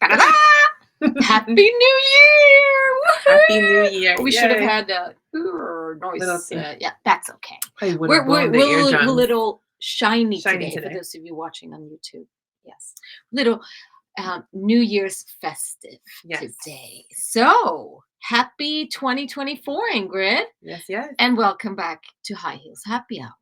Ta-da! Happy New Year! Happy New Year! We should have Yay. had a noise. Yeah, that's okay. I would We're have blown the a eardrums. little shiny Shiny today for today. those of you watching on YouTube. Yes, little New Year's festive today. So happy 2024, Ingrid. Yes, yes. And welcome back to High Heels Happy Hour.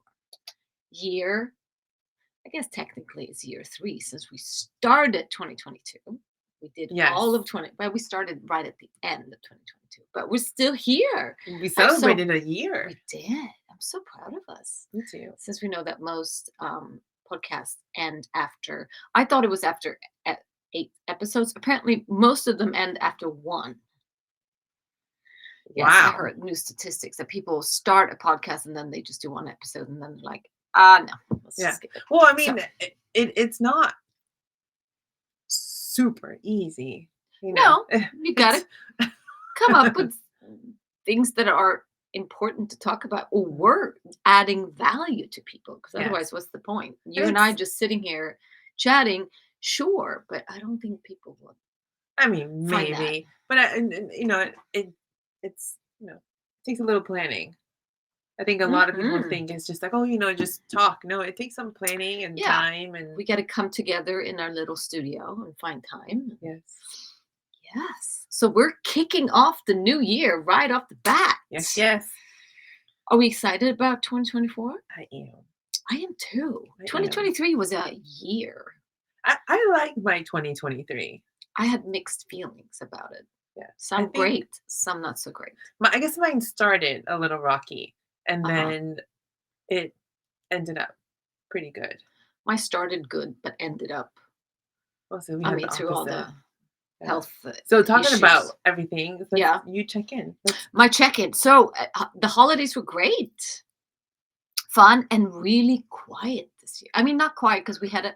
I guess technically it's year 3 since we started 2022. We did all of 20, but we started right at the end of 2022. But we're still here. We celebrated a year. We did. I'm so proud of us. Me too. Since we know that most podcasts end after, I thought it was after 8 episodes. Apparently, most of them end after 1. Yes, wow. I heard new statistics that people start a podcast and then they just do 1 episode and then they're like, no. Let's just skip it. Well, I mean, it's not super easy. You know? No, you got to come up with things that are important to talk about, or we're adding value to people, because otherwise, what's the point? You and I just sitting here chatting, sure, but I don't think people would. I mean, maybe, but it's takes a little planning. I think a lot of people think it's just like, just talk. No, it takes some planning and time, and we got to come together in our little studio and find time. Yes. So we're kicking off the new year right off the bat. Yes. Are we excited about 2024? I am. I am too. 2023 was a year. I like my 2023. I had mixed feelings about it. Yeah. Some great, some not so great. I guess mine started a little rocky, and then it ended up pretty good. Mine started good, but ended up. Also, through all the health. So talking issues. about everything, you check in. My check-in. So the holidays were great, fun, and really quiet this year. I mean, not quiet because we had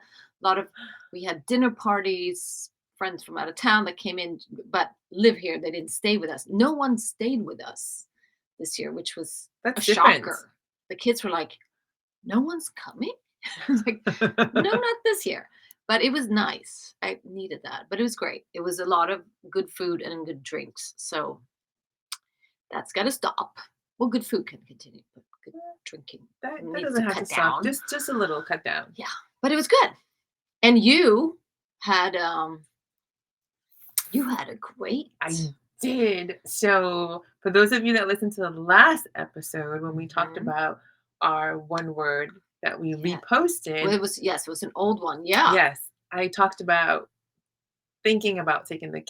we had dinner parties, friends from out of town that came in, but live here. They didn't stay with us. No one stayed with us this year, which was a shocker. The kids were like, "No one's coming." I was like, "No, not this year." But it was nice. I needed that. But it was great. It was a lot of good food and good drinks. So that's got to stop. Well, good food can continue, but good drinking that doesn't have to stop. Just a little cut down. Yeah, but it was good. And you had a great. I did. So for those of you that listened to the last episode when we talked about our one word that we reposted. Well, it was an old one. Yeah. Yes. I talked about thinking about taking the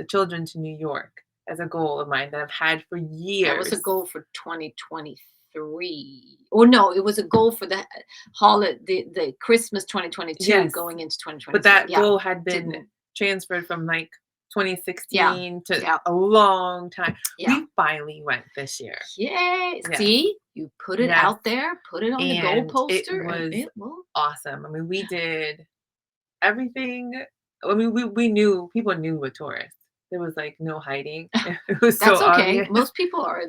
children to New York as a goal of mine that I've had for years. That was a goal for 2023. Or no, it was a goal for the holiday, the Christmas 2022 going into 2023. But that goal had been transferred from 2016 to a long time. Yeah. We finally went this year. Yay. Yeah. See, you put it out there, put it on the goal poster. It was awesome. I mean, we did everything. I mean, we knew, people knew we're tourists. There was no hiding. It was That's so okay. obvious. Most people are.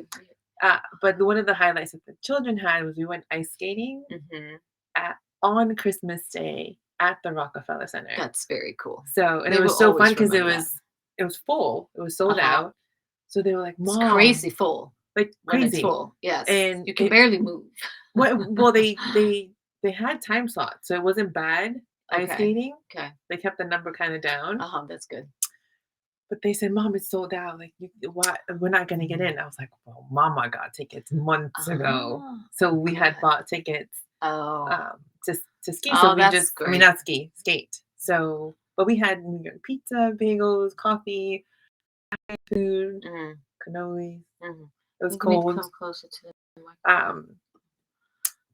But one of the highlights that the children had was we went ice skating on Christmas Day at the Rockefeller Center. That's very cool. So, and it was so fun because it was full. It was sold out. So they were like, "Mom, it's crazy full." Crazy. When it's full. Yes. And you can barely move. Well, they had time slots, so it wasn't bad ice skating. Okay. They kept the number kind of down. That's good. But they said, "Mom, it's sold out. What? We're not gonna get in." I was like, "Well, Mama got tickets months ago, so we had bought tickets. To ski. So we that's great. I mean, not ski, skate. So, but we had New York pizza, bagels, coffee, food, cannoli. It was cold. Come closer to the microphone.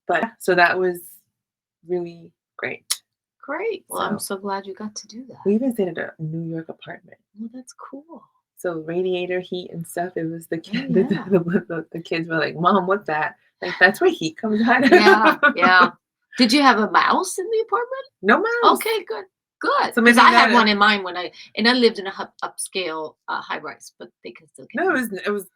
But so that was really great. Great. Well, I'm so glad you got to do that. We even stayed at a New York apartment. Well, that's cool. So radiator heat and stuff. It was the kids were like, "Mom, what's that?" Like, that's where heat comes out. Yeah. Did you have a mouse in the apartment? No mouse. Okay, good. Good. So because I had one in mind when I lived in a upscale high rise, but they can still get. No, it was.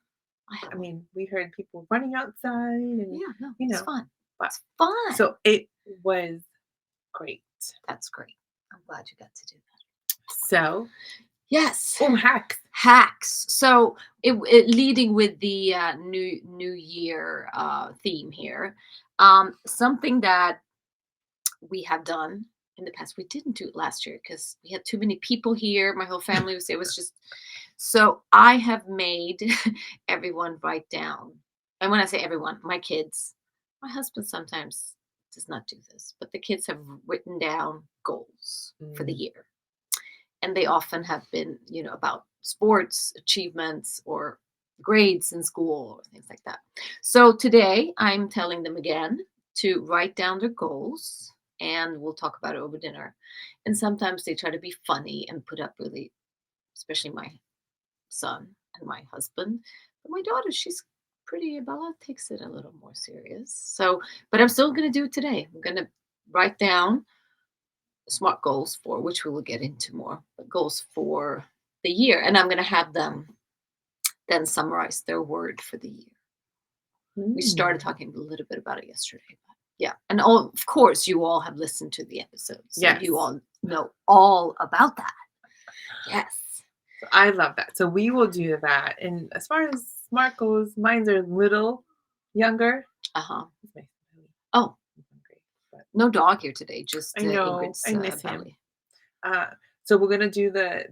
I mean, we heard people running outside, and it's fun. It's fun. So it was great. That's great. I'm glad you got to do that. So, Yes. oh, hacks. Hacks. So it leading with the new year theme here. Something that we have done in the past. We didn't do it last year because we had too many people here. My whole family was, it was just, so I have made everyone write down. And when I say everyone, my kids, my husband sometimes does not do this, but the kids have written down goals for the Mm. year. And they often have been, about sports achievements or grades in school or things like that. So today I'm telling them again to write down their goals, and we'll talk about it over dinner. And sometimes they try to be funny and put up really, especially my son and my husband. But my daughter, she's pretty, Bella takes it a little more serious. So, but I'm still going to do it today. I'm going to write down SMART goals for, which we will get into more, but goals for the year. And I'm going to have them then summarize their word for the year. We started Mm. talking a little bit about it yesterday. But yeah. And of course, you all have listened to the episodes. So Yes. you all know all about that. Yes. I love that. So we will do that. And as far as SMART goes, mine's are a little younger. Uh-huh. It's my belly. Oh, I'm hungry, but no dog here today, just I know. Ingrid's I miss him. belly. So we're gonna do the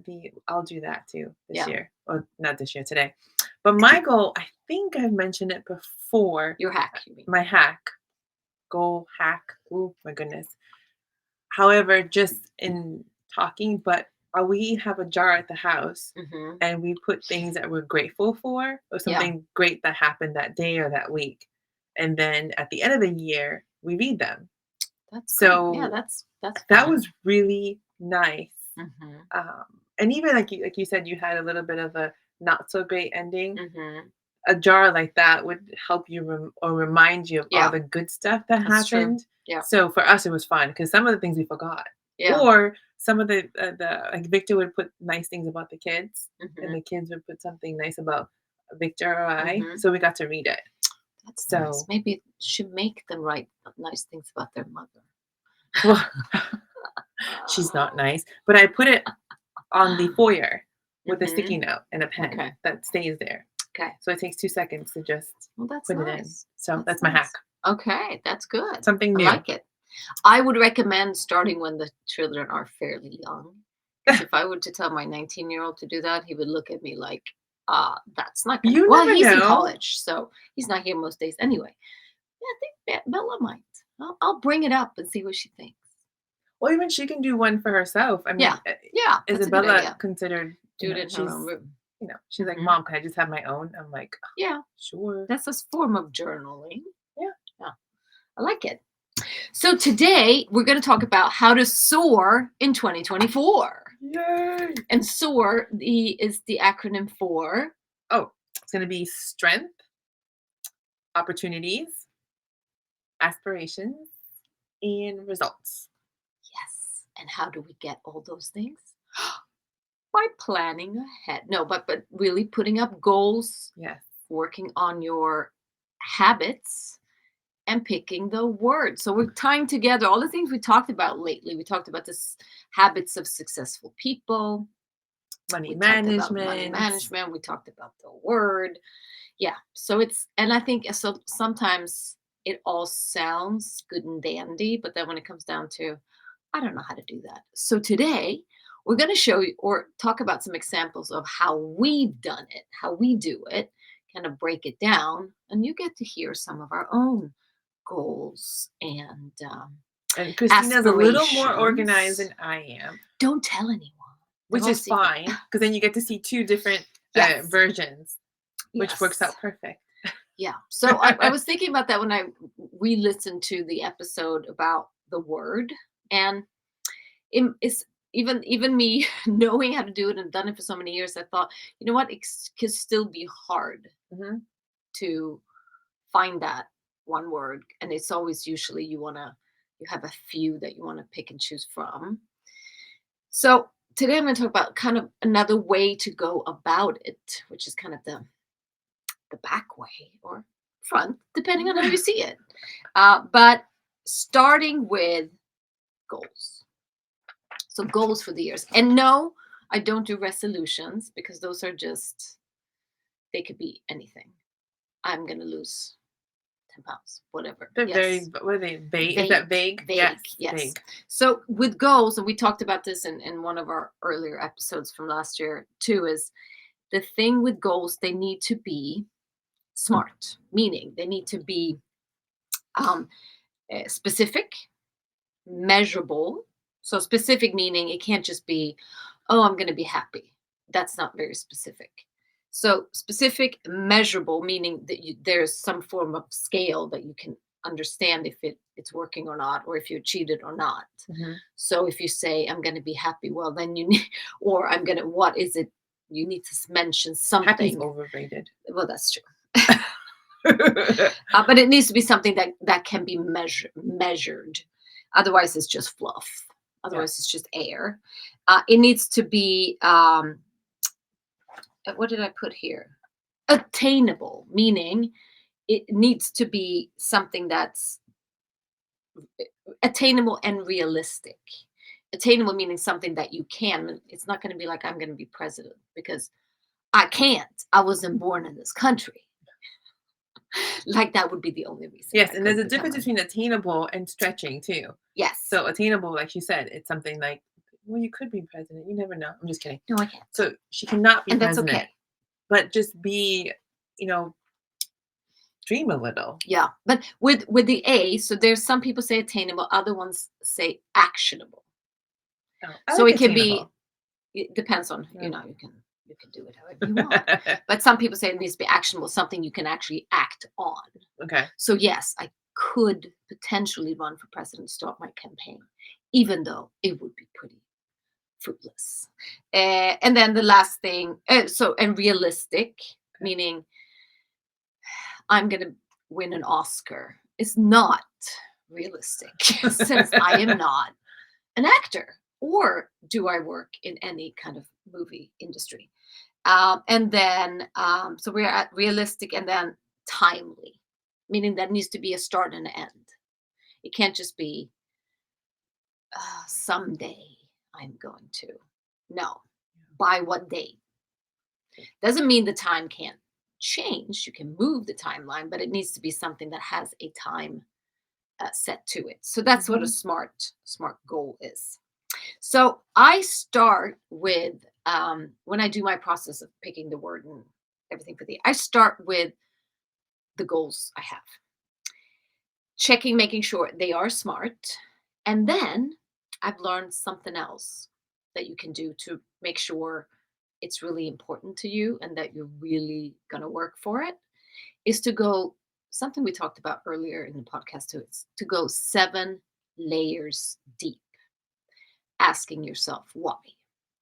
I'll do that too this Yeah. year. Or not this year, today. But my goal, I think I've mentioned it before. Your hack, you mean? My hack. Goal hack. Oh my goodness. However, just in talking, but we have a jar at the house Mm-hmm. and we put things that we're grateful for or Yeah. something great that happened that day or that week. And then at the end of the year, we read them. That's So good. Yeah, that's that fun. was really nice. Mm-hmm. And even like you said, you had a little bit of a not so great ending. Mm-hmm. A jar like that would help you or remind you of all Yeah. the good stuff that That's true. happened. Yeah. So for us, it was fun because some of the things we forgot. Yeah. Or some of the like Victor would put nice things about the kids, Mm-hmm. and the kids would put something nice about Victor or I. Mhm. So we got to read it. That's So nice. Maybe should make them write nice things about their mother. well, she's not nice, but I put it on the foyer with a sticky note and a pen Okay. that stays there. Okay. So it takes 2 seconds to just Well, that's put it in. nice. So that's my hack. Okay, that's good. Something I new. like it. I would recommend starting when the children are fairly young. Because if I were to tell my 19-year-old to do that, he would look at me like, that's not gonna. You Well, never he's in know. college, so he's not here most days anyway. Yeah, I think Bella might. I'll bring it up and see what she thinks. Well, even she can do one for herself. I mean, Yeah, yeah, that's a good Isabella idea. considered, Do it in her own room. She's like, Mhm. Mom, can I just have my own? I'm like, "Oh, Yeah, sure. that's a form of journaling. Yeah. Yeah, I like it. So today we're going to talk about how to soar in 2024. Yay. And SOAR is the acronym for. Oh, it's going to be strength, opportunities, aspirations, and results. Yes. And how do we get all those things? By planning ahead. No, but really putting up goals. Yes. Working on your habits and picking the word. So we're tying together all the things we talked about lately. We talked about this habits of successful people, Money we management. talked about money management. We talked about the word. Yeah. So and I think so sometimes it all sounds good and dandy, but then when it comes down to, I don't know how to do that. So today we're going to show you or talk about some examples of how we've done it, how we do it, kind of break it down, and you get to hear some of our own goals and Christina's a little more organized than I am. Don't tell anyone. Which is fine, because then you get to see 2 different versions, which works out perfect. Yeah. So I was thinking about that when I re-listened to the episode about the word, and it's even me knowing how to do it and done it for so many years. I thought, you know what, it could still be hard to find that one word, and it's always usually you have a few that you want to pick and choose from. So today I'm going to talk about kind of another way to go about it, which is kind of the back way or front, depending on how you see it. But starting with goals. So goals for the years. And no, I don't do resolutions because those are just, they could be anything. I'm going to lose 10 pounds, whatever. They're Yes. what are they? Vague? Is that vague? Vague, yes. Vague. So with goals, and we talked about this in one of our earlier episodes from last year too, is the thing with goals, they need to be smart, meaning they need to be um, specific, measurable. So specific meaning it can't just be, oh, I'm going to be happy. That's not very specific. So specific, measurable, meaning that there's some form of scale that you can understand if it's working or not, or if you achieved it or not. Mhm. So if you say I'm going to be happy, well then you need, or I'm going to, what is it? You need to mention Happy's something. overrated. Well, that's true. But it needs to be something that can be measured. Otherwise, it's just fluff. Otherwise, it's just air. It needs to be, what did I put here? Attainable, meaning it needs to be something that's attainable and realistic. Attainable meaning something that you can. It's not going to be like I'm going to be president because I can't. I wasn't born in this country. Like that would be the only reason. Yes, and there's a difference between attainable and stretching too. Yes. So attainable, like you said, it's something like, well, you could be president. You never know. I'm just kidding. No, I can't. So she cannot be And that's president, okay. but just be, dream a little. Yeah, but with the A, so there's some people say attainable, other ones say actionable. Oh, So like it can attainable. be, it depends on, Yeah. you can do it however you want. But some people say it needs to be actionable, something you can actually act on. Okay. So yes, I could potentially run for president, start my campaign, even though it would be pretty fruitless. And then the last thing, and realistic, meaning I'm going to win an Oscar, is not realistic since I am not an actor, or do I work in any kind of movie industry. And then, so we're at realistic and then timely, meaning that needs to be a start and an end. It can't just be someday I'm going to. No. By what date? Doesn't mean the time can't change. You can move the timeline, but it needs to be something that has a time set to it. So that's what a smart goal is. So I start with when I do my process of picking the word and everything for I start with the goals I have, checking, making sure they are smart, and then I've learned something else that you can do to make sure it's really important to you and that you're really going to work for it, is to go, something we talked about earlier in the podcast too, it's to go 7 layers deep, asking yourself why.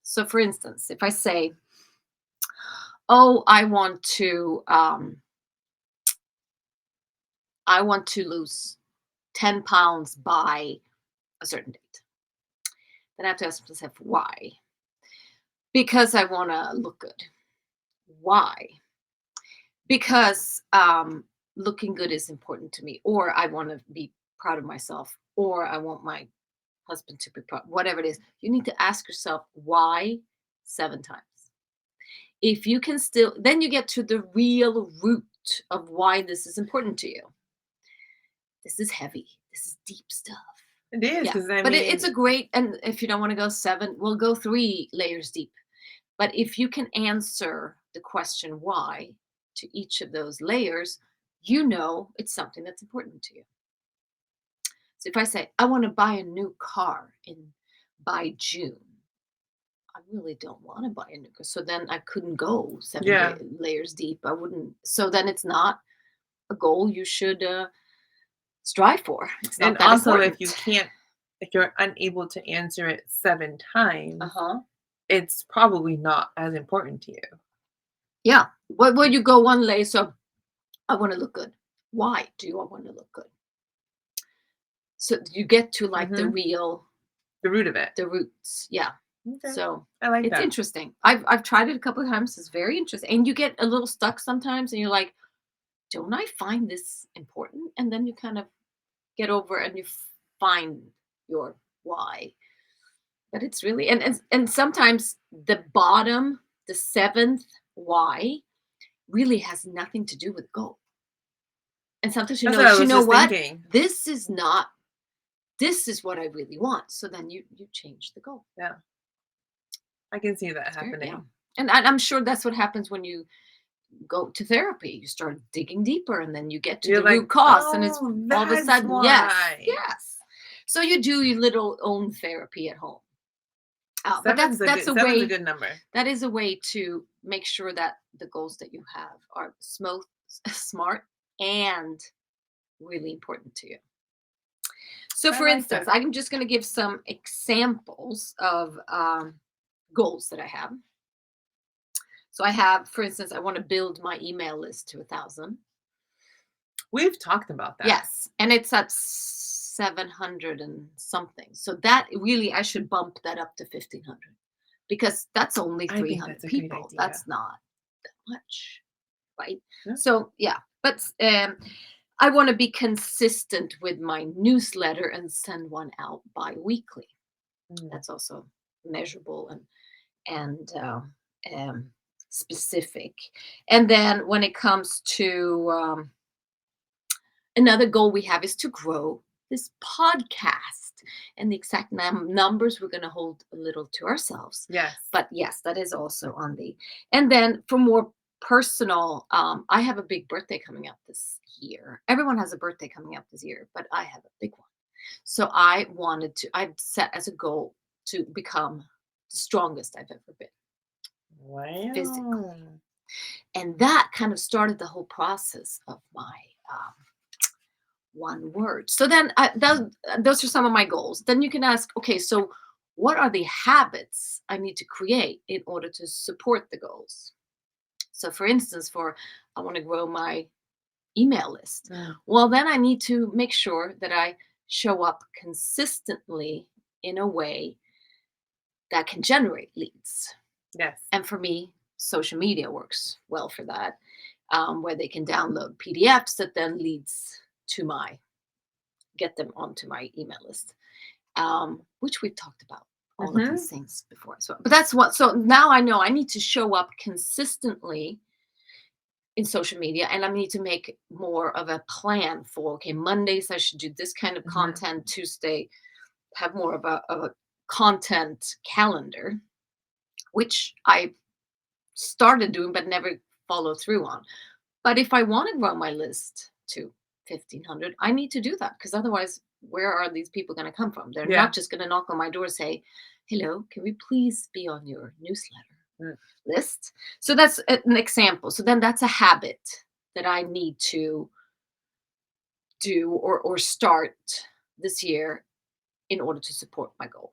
So for instance, if I say, oh, I want to lose 10 pounds by a certain date, then I have to ask myself why. Because I want to look good. Why? Because looking good is important to me, or I want to be proud of myself, or I want my husband to be proud, whatever it is. You need to ask yourself why 7 times. If you can still, then you get to the real root of why this is important to you. This is heavy. This is deep stuff. It is, because but it's a great, and if you don't want to go 7, we'll go 3 layers deep. But if you can answer the question why to each of those layers, it's something that's important to you. So if I say, I want to buy a new car by June, I really don't want to buy a new car. So then I couldn't go 7 layers deep. I wouldn't. So then it's not a goal you should strive for. It's not and that also, important. if you're unable to answer it 7 times, it's probably not as important to you. Yeah. Well, you go 1 layer. So I want to look good. Why do I want to look good? So you get to like the root of it, the roots. Yeah. Okay. So I like it's that. interesting. I've tried it a couple of times. It's very interesting. And you get a little stuck sometimes and you're like, don't I find this important? And then you kind of get over and you find your why. But it's really and sometimes the bottom, the seventh why really has nothing to do with goal. And sometimes That's what I you was know just what? thinking. This is not this is what I really want. So then you change the goal. Yeah, I can see that It's very yeah. happening. And I'm sure that's what happens when you go to therapy. You start digging deeper and then you get to You're the root like, cause and it's "Oh, all of a that's sudden, yes, why." yes. So you do your little own therapy at home. But that's a Seven's a way good number. that is a way to make sure that the goals that you have are smart, and really important to you. So, I for like instance, that. I'm just going to give some examples of goals that I have. So, I have, for instance, I want to build my email list to 1,000. We've talked about that. Yes, and it's at 700 and something. So that really, I should bump that up to 1,500 because that's only I think 300 that's a great people. idea. That's not that much, right? Yeah. So yeah, but I want to be consistent with my newsletter and send one out bi-weekly. Mm. That's also measurable and um, specific. And then when it comes to another goal we have is to grow this podcast. And the exact numbers we're going to hold a little to ourselves. Yes. But yes, that is also on the. And then for more personal, I have a big birthday coming up this year. Everyone has a birthday coming up this year, but I have a big one. So I've set as a goal to become the strongest I've ever been physically. Wow. And that kind of started the whole process of my one word. So then those are some of my goals. Then you can ask, okay, so what are the habits I need to create in order to support the goals? So for instance, I want to grow my email list. Mm. Well, then I need to make sure that I show up consistently in a way that can generate leads. Yes. And for me, social media works well for that, where they can download PDFs that then leads to get them onto my email list, which we've talked about all of Mhm. these things before as well. But that's what, so now I know I need to show up consistently in social media and I need to make more of a plan for, okay, Mondays I should do this kind of Mhm. content, Tuesday, have more of a content calendar, which I started doing but never followed through on. But if I want to grow my list to 1,500, I need to do that because otherwise, where are these people going to come from? They're Yeah. not just going to knock on my door and say, "Hello, can we please be on your newsletter Mm. list?" So that's an example. So then that's a habit that I need to do or start this year in order to support my goal.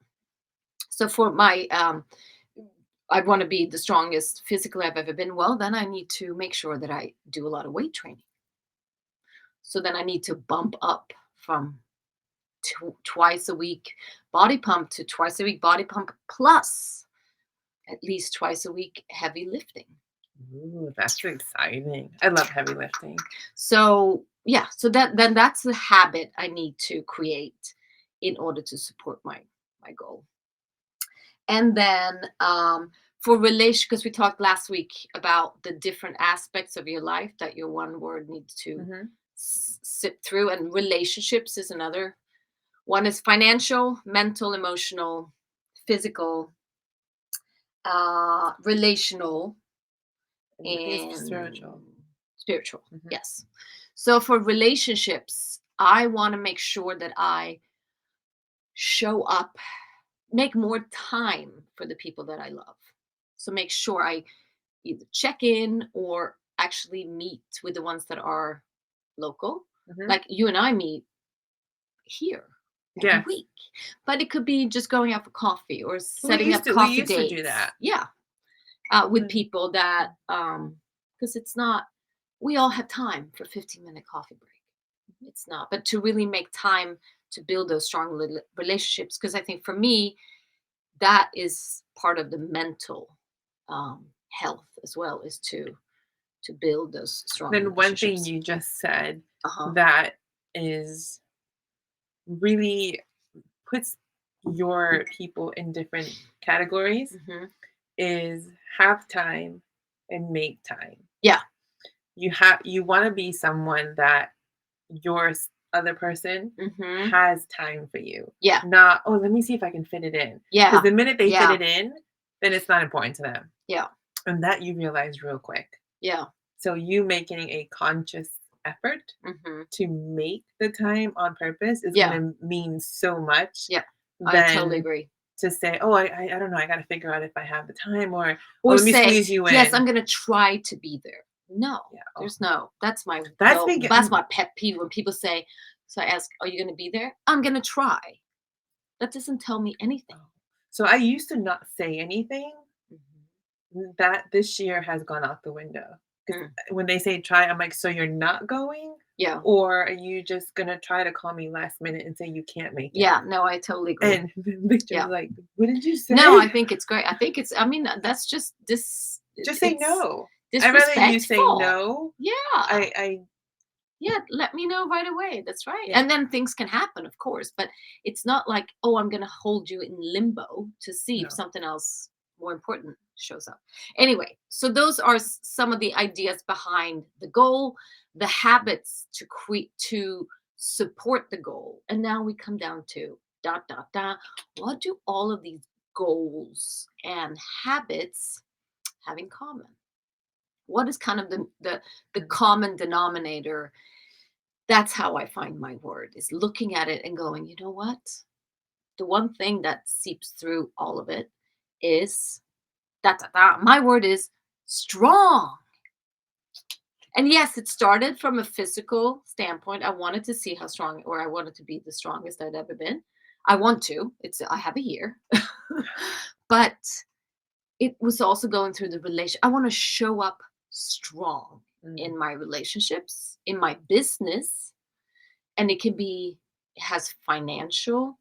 So for my I want to be the strongest physically I've ever been. Well, then I need to make sure that I do a lot of weight training. So then I need to bump up from twice a week body pump to twice a week body pump plus at least twice a week heavy lifting. Ooh, that's exciting. I love heavy lifting. So yeah, so that's the habit I need to create in order to support my goal. And then for relation, because we talked last week about the different aspects of your life that your one word needs to Mhm. sip through, and relationships is another. One is financial, mental, emotional, physical, relational, And I think it's and spiritual. spiritual. Mhm. Yes. So for relationships, I want to make sure that I show up, make more time for the people that I love. So make sure I either check in or actually meet with the ones that are local. Mhm. Like you and I meet here every Yes. week. But it could be just going out for coffee or We setting used up to we coffee used to do dates. that. Yeah. With Mm. people that because it's not we all have time for 15-minute coffee break. It's not, but to really make time to build those strong relationships, because I think for me that is part of the mental health as well, is to build those strong Then one thing relationships. you just said Uh-huh. that is really puts your people in different categories Mm-hmm. is have time and make time. Yeah. You want to be someone that your other person Mm-hmm. has time for you. Yeah. Not, oh, let me see if I can fit it in. Because Yeah. the minute they fit Yeah. it in, then it's not important to them. Yeah. And that you realize real quick. Yeah. So you making a conscious effort Mm-hmm. to make the time on purpose is Yeah. going to mean so much Yeah. I totally than agree. to say, oh, I don't know, I got to figure out if I have the time, or oh, Or let me say, squeeze you yes, I'm in. gonna try to be there. No, Yeah. Oh, there's no. That's my that's no. big. That's my pet peeve when people say. So I ask, "Are you gonna be there?" I'm gonna try. That doesn't tell me anything. So I used to not say anything. Mhm. That this year has gone out the window. Because Mm. when they say try, I'm like, so you're not going? Yeah. Or are you just going to try to call me last minute and say you can't make it? Yeah. No, I totally agree. And Victor's Yeah. like, what did you say? No, I think it's great. I think it's. I mean, that's just this. Just say It's no. I'd rather you say disrespectful. no. Yeah. I Yeah, let me know right away. That's right. yeah. And then things can happen, of course, but it's not like, oh, I'm going to hold you in limbo to see if No. something else more important shows up. Anyway, so those are some of the ideas behind the goal, the habits to create to support the goal. And now we come down to dot dot dot. What do all of these goals and habits have in common? What is kind of the common denominator? That's how I find my word, is looking at it and going, you know what? The one thing that seeps through all of it is my word is strong. And yes, it started from a physical standpoint. I wanted to see how strong, or I wanted to be the strongest I'd ever been. I want to. I have a year. But it was also going through the relation. I want to show up strong Mm. in my relationships, in my business, and it has financial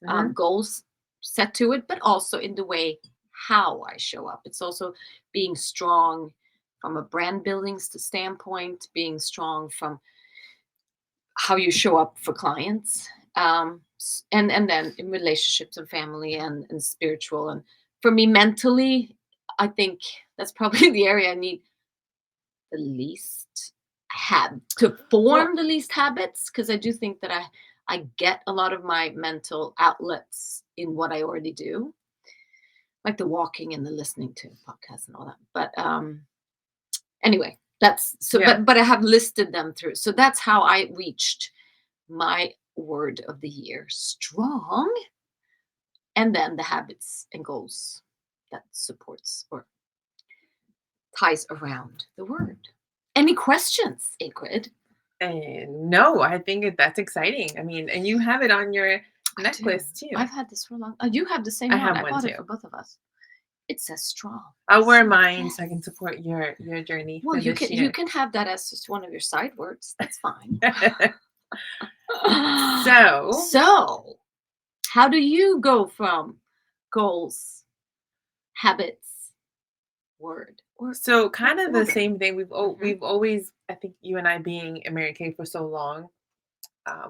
Mhm. goals set to it, but also in the way how I show up. It's also being strong from a brand building standpoint, being strong from how you show up for clients, and then in relationships and family and spiritual. And for me, mentally, I think that's probably the area I need the least have to Well, form the least habits, because I do think that I get a lot of my mental outlets in what I already do, like the walking and the listening to podcasts and all that. But anyway, that's so. yeah. But I have listed them through. So that's how I reached my word of the year: strong, and then the habits and goals that supports or ties around the word. Any questions, Ingrid? And no, I think that's exciting. I mean, and you have it on your I do. necklace too. I've had this for a long. Oh, you have the same I one. have I one bought it too. for both of us. It says strong. I'll wear So, mine yes. so I can support your journey Well, for you this can you year. can have that as just one of your side words. That's fine. So, So, how do you go from goals, habits, word, or so kind of the order? same thing. Hmm. We've always, I think you and I being in Mary Kay for so long,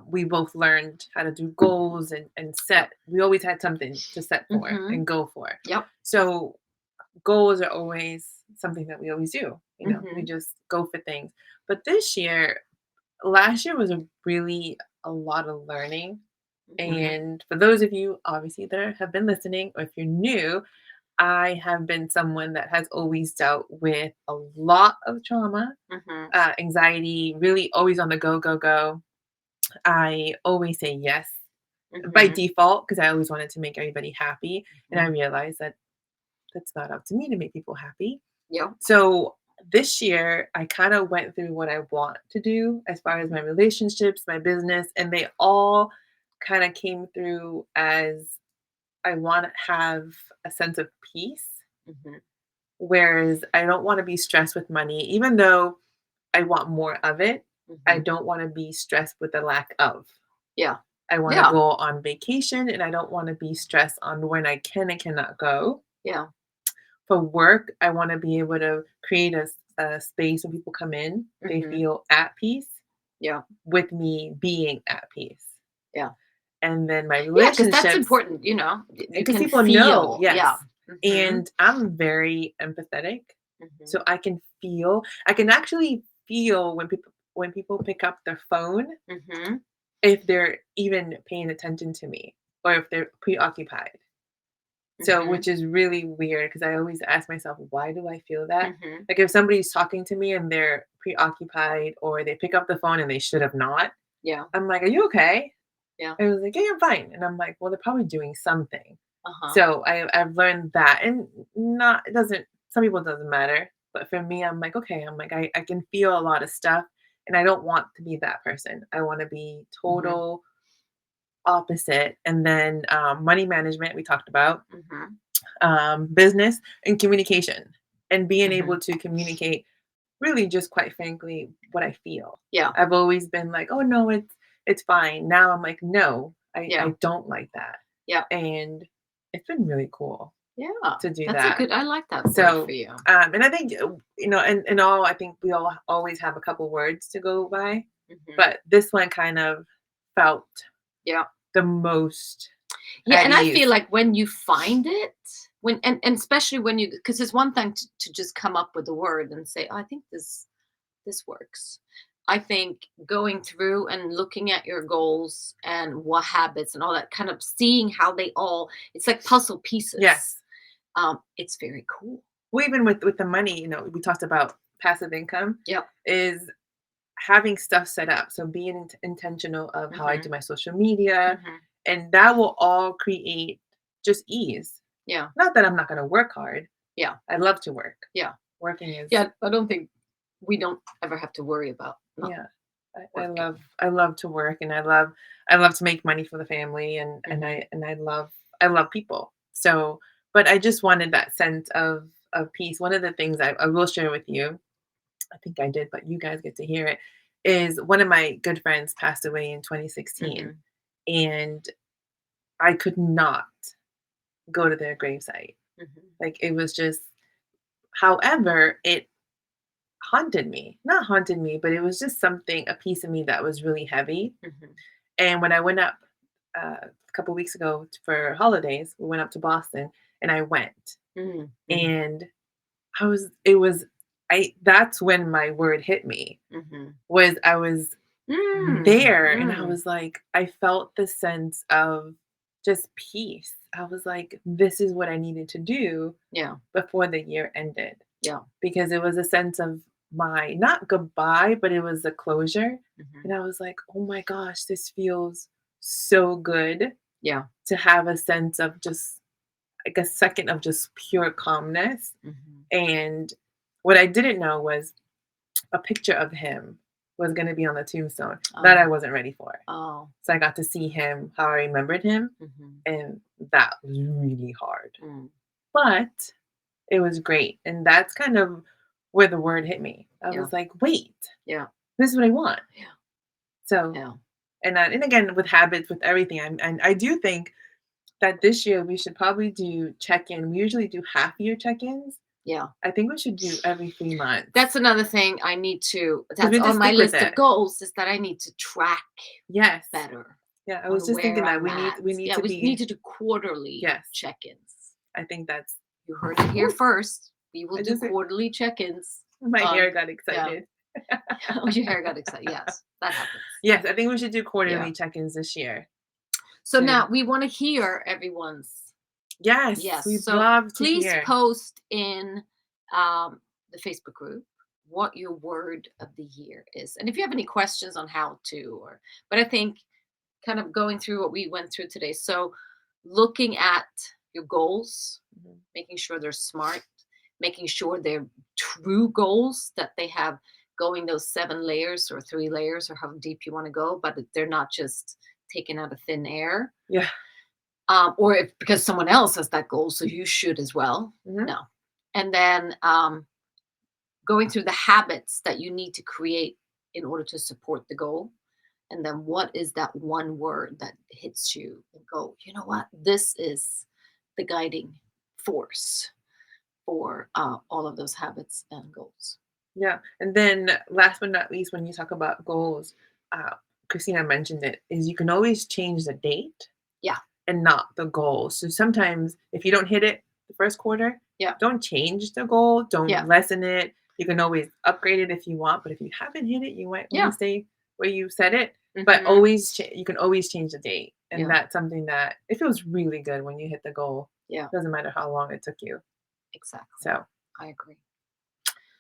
we both learned how to do goals and Yep. set. We always had something to set for Hmm. and go for. Yep. So goals are always something that we always do. We Hmm. just go for things. But this year, last year was a lot of learning. Hmm. And for those of you, obviously, that have been listening, or if you're new, I have been someone that has always dealt with a lot of trauma, Hmm. anxiety, really always on the go, go, go. I always say yes by Hmm. default because I always wanted to make everybody happy. And I Hmm. realized that that's not up to me to make people happy. Yep. So this year, I kind of went through what I want to do as far as my relationships, my business, and they all kind of came through as I want to have a sense of peace. Hmm. Whereas I don't want to be stressed with money, even though I want more of it. I Hmm. don't want to be stressed with the lack of. Yeah. I want to Yeah. go on vacation and I don't want to be stressed on when I can and cannot go. Yeah. For work, I want to be able to create a space when people come in, they Hmm. feel at peace Yeah. with me being at peace. Yeah. and then my Yeah, because that's relationships, important, you because can people know, feel. yes. Yeah. Mhm. And I'm very empathetic, so Mhm. I can actually feel when people pick up their phone, Mhm. if they're even paying attention to me or if they're preoccupied. So, Mhm. which is really weird because I always ask myself, why do I feel that? Mhm. Like if somebody's talking to me and they're preoccupied or they pick up the phone and they should have not, Yeah. I'm like, "Are you okay?" Yeah. And I was like, "Yeah, I'm fine." And I'm like, "Well, they're probably doing something." Uh-huh. So I've learned that, and not it doesn't some people it doesn't matter, but for me, I'm like, okay, I'm like I can feel a lot of stuff, and I don't want to be that person. I want to be Mhm. total opposite. And then money management we talked about, Mhm. business and communication, and being Mhm. able to communicate really just quite frankly what I feel. Yeah. I've always been like, "Oh, no, it's fine." Now I'm like, "No, Yeah. I don't like that." Yeah. And it's been really cool Yeah. to do That's a that. good I like that word for So, you. and I think, in all, I think we all always have a couple words to go by, Mhm. but this one kind of felt Yeah. the most Yeah, at and I feel ease. like when you find it, and especially when you, because it's one thing to just come up with a word and say, "Oh, I think this works." I think going through and looking at your goals and what habits and all that, kind of seeing how they all, it's like puzzle pieces. Yes. It's very cool. Well, even with the money, we talked about passive income, Yep. is having stuff set up. So being intentional of how I do Mhm. my social media, Mhm. and that will all create just ease. Yeah. Not that I'm not going to work hard. Yeah. I love to work. Yeah. Working is, Yeah. I don't think we don't ever have to worry about not yeah. working. I love to work, and I love to make money for the family, Mhm. and I love people. So, but I just wanted that sense of peace. One of the things I will share with you, I think I did, but you guys get to hear it, is one of my good friends passed away in 2016, Mhm. and I could not go to their gravesite. Mhm. Like it was just, however, it haunted me. Not haunted me, but it was just something, a piece of me that was really heavy. Mhm. And when I went up a couple weeks ago for holidays, we went up to Boston, and I went, Mhm. Mhm. and it was, that's when my word hit me, Mhm. was I was Mm. there, and I Mm. was like, I felt the sense of just peace. I was like, this is what I needed to do Yeah. before the year ended, Yeah. because it was a sense of my, not goodbye, but it was a closure. Mhm. And I was like, oh my gosh, this feels so good Yeah. to have a sense of just like a second of just pure calmness. Mhm. And what I didn't know was a picture of him was going to be on the tombstone. That I Oh. wasn't ready for. Oh. So I got to see him how I remembered him, Mhm. and that was really hard. Mm. But it was great. And that's kind of where the word hit me. I Yeah. was like, wait, Yeah. this is what I want. Yeah. So, Yeah. and again, with habits, with everything, and I do think that this year we should probably do check-in. We usually do half year check-ins. Yeah. I think we should do every 3 months, That's another thing I need to, because that's we on just my stick with list of it. goals, is that I need to track Yes. better Yeah, I was on just where thinking that I'm at. we need Yeah, to we need be, to do quarterly yes. check-ins. I think that's, You heard it here first. We will I do just quarterly check-ins. my hair got Yeah. excited. Oh, your hair got excited. Yes, that happens. Yes, I think we should do Yeah. quarterly check-ins this year. So To now we want to hear everyone's. Yes, Yes. we'd So love to please hear. post in the Facebook group what your word of the year is. And if you have any questions on how to, but I think kind of going through what we went through today. So looking at your goals, Mhm. making sure they're smart, making sure they're true goals, that they have going those 7 layers or 3 layers or how deep you want to go, but that they're not just taken out of thin air, Yeah. or if because someone else has that goal, so you should as well. Mhm. No. And then going through the habits that you need to create in order to support the goal. And then what is that one word that hits you and go, you know what? This is the guiding force for all of those habits and goals. Yeah, and then last but not least, when you talk about goals, uh, Christina mentioned it, is you can always change the date. Yeah. And not the goal. So sometimes if you don't hit it the first quarter, yeah, don't change the goal. Don't Yeah. lessen it. You can always upgrade it if you want, but if you haven't hit it, you might want Yeah. to stay where you set it. But always, you can always change the date, and Yeah. that's something that it feels really good when you hit the goal. Yeah. Doesn't matter how long it took you. Exactly. So I agree.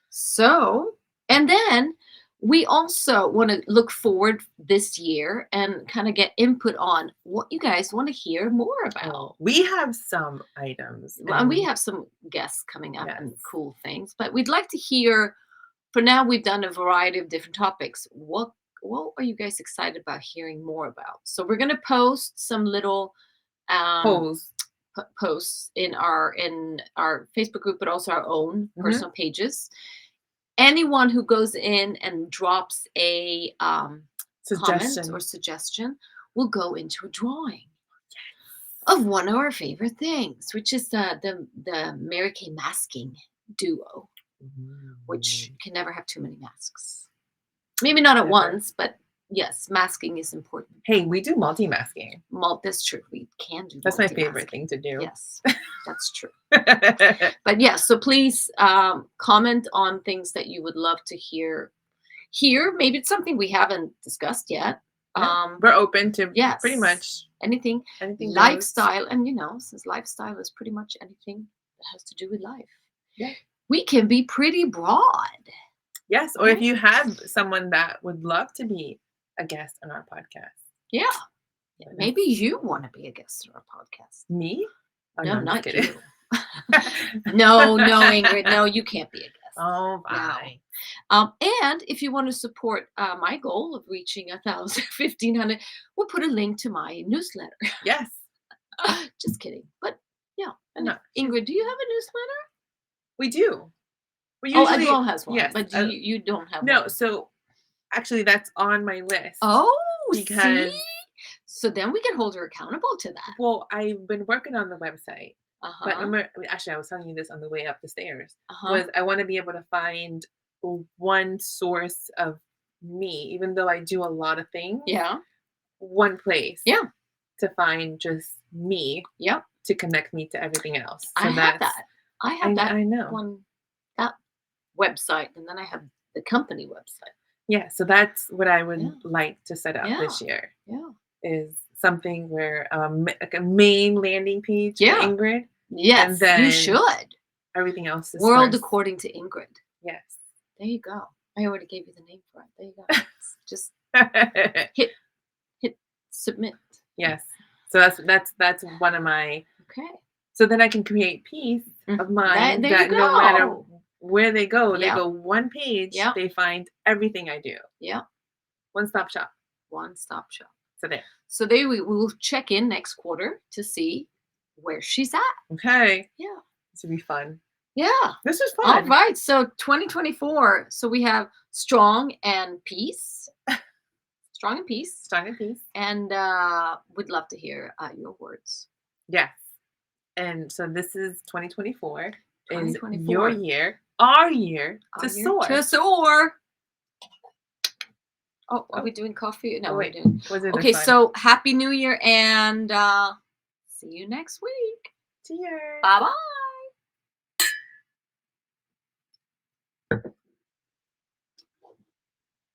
So, and then we also want to look forward this year and kind of get input on what you guys want to hear more about. we have some items. Well, we have some guests coming up Yes. and cool things, but we'd like to hear. For now, we've done a variety of different topics. What are you guys excited about hearing more about? So we're going to post some little posts in our Facebook group, but also our own personal pages. Anyone who goes in and drops a comment or suggestion will go into a drawing of one of our favorite things, which is the Mary Kay masking duo, which can never have too many masks. Maybe not at once, but yes, masking is important. Hey, we do multi-masking. That's true. We can do. That's my favorite thing to do. Yes, that's true. But yeah, so please comment on things that you would love to hear. Maybe it's something we haven't discussed yet. We're open to pretty much anything lifestyle, and since lifestyle is pretty much anything that has to do with life. Yeah, we can be pretty broad. Yes, or if you have someone that would love to be a guest on our podcast. Yeah. Maybe you want to be a guest on our podcast. Me? Oh, no, not you. No, Ingrid. No, you can't be a guest. Oh, bye. No. And if you want to support my goal of reaching 1,500, we'll put a link to my newsletter. Yes. Just kidding. But yeah. And Ingrid, do you have a newsletter? We do. Adele has one. Yes, but you don't have one. No, so actually that's on my list. Oh, see? So then we can hold her accountable to that. Well, I've been working on the website. But actually, I was telling you this on the way up the stairs. Was I want to be able to find one source of me, even though I do a lot of things. Yeah. One place. Yeah. To find just me. Yep. To connect me to everything else. So I have that. I have that. I know. That website, and then I have the company website. Yeah. So that's what I would like to set up this year. Yeah. Is something where like a main landing page for Ingrid. Yes, and then you should. Everything else is World first. According to Ingrid. Yes. There you go. I already gave you the name for it. There you go. Just hit submit. Yes. So that's one of my. Okay. So then I can create peace of mind that no matter where they go one page. Yep. They find everything I do. Yeah. One-stop shop. One-stop shop. So there we will check in next quarter to see where she's at. Okay. Yeah. This would be fun. Yeah. This was fun. All right. So 2024. So we have strong and peace. Strong and peace. Strong and peace. And we'd love to hear your words. Yes. And so this is 2024. Is your year, our year to soar. To soar. Oh, are we doing coffee? No, we're doing. Okay, so Happy New Year and see you next week. Cheers. Bye-bye.